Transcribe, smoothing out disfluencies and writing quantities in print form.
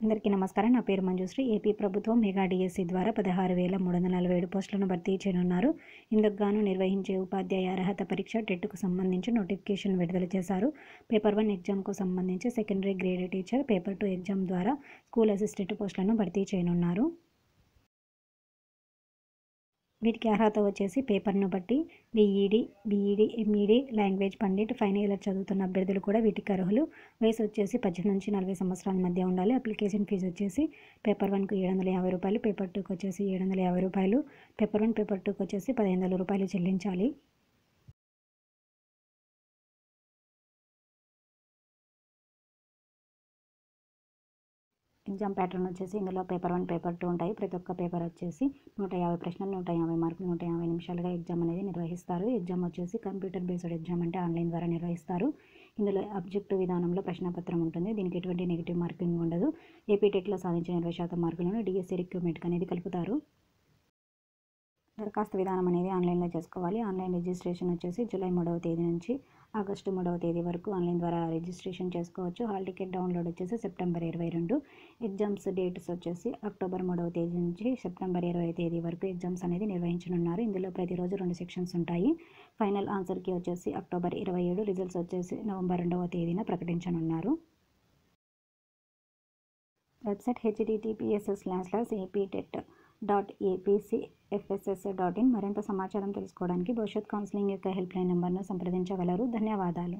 అందరికీ నమస్కారం. నా పేరు మంజుశ్రీ. ఏపీ ప్రభుత్వం మెగా డిఎస్సి ద్వారా 16,347 పోస్టులను భర్తీ చేయనున్నారు. ఇందుకు గాను నిర్వహించే ఉపాధ్యాయ అర్హత పరీక్ష టెట్కు సంబంధించి నోటిఫికేషన్ విడుదల చేశారు. పేపర్ 1 ఎగ్జామ్కు సంబంధించి secondary grade teacher, paper 2 exam ద్వారా స్కూల్ అసిస్టెంట్ పోస్టులను భర్తీ చేయనున్నారు. వీటికి అర్హత వచ్చేసి పేపర్ను బట్టి BEd, MEd, language pandit, final year చదువుతున్న అభ్యర్థులు కూడా వీటికి అర్హులు. వయసు వచ్చేసి 18 నుంచి 40 సంవత్సరాల మధ్య ఉండాలి. అప్లికేషన్ ఫీజు వచ్చేసి పేపర్ 1కు రూ. 750, పేపర్ 2కి వచ్చేసి రూ. 750, పేపర్ 1, పేపర్ 2కి వచ్చేసి రూ. 1500 చెల్లించాలి. ఎగ్జామ్ ప్యాటర్న్ వచ్చేసి ఇందులో పేపర్ 1, పేపర్ 2 ఉంటాయి. ప్రతి ఒక్క పేపర్ వచ్చేసి 150 ప్రశ్నలు, 150 మార్కులు, 150 నిమిషాలుగా ఎగ్జామ్ అనేది నిర్వహిస్తారు. ఎగ్జామ్ వచ్చేసి కంప్యూటర్ బేస్డ్ ఎగ్జామ్, అంటే ఆన్లైన్ ద్వారా నిర్వహిస్తారు. ఇందులో ఆబ్జెక్టివ్ విధానంలో ప్రశ్నపత్రం ఉంటుంది. దీనికి ఎటువంటి నెగిటివ్ మార్కింగ్ ఉండదు. ఏపీ టెట్లో సాధించిన 20% మార్కులను డిఎస్సి రిక్రూట్మెంట్కి అనేది కలుపుతారు. దరఖాస్తు విధానం అనేది ఆన్లైన్లో చేసుకోవాలి. ఆన్లైన్ రిజిస్ట్రేషన్ వచ్చేసి జూలై 3వ తేదీ నుంచి ఆగస్టు 3వ తేదీ వరకు ఆన్లైన్ ద్వారా రిజిస్ట్రేషన్ చేసుకోవచ్చు. హాల్ టికెట్ డౌన్లోడ్ వచ్చేసి సెప్టెంబర్ 22. ఎగ్జామ్స్ డేట్స్ వచ్చేసి అక్టోబర్ 3వ తేదీ నుంచి సెప్టెంబర్ 20వ తేదీ వరకు ఎగ్జామ్స్ అనేది నిర్వహించనున్నారు. ఇందులో ప్రతిరోజు 2 సెక్షన్స్ ఉంటాయి. ఫైనల్ ఆన్సర్కి వచ్చేసి అక్టోబర్ 27, రిజల్ట్స్ వచ్చేసి నవంబర్ 2వ తేదీన ప్రకటించనున్నారు. Website https://aptet.apcfss.in. మరింత సమాచారం తెలుసుకోవడానికి భవిష్యత్ కౌన్సిలింగ్ యొక్క హెల్ప్లైన్ నెంబర్ను సంప్రదించగలరు. ధన్యవాదాలు.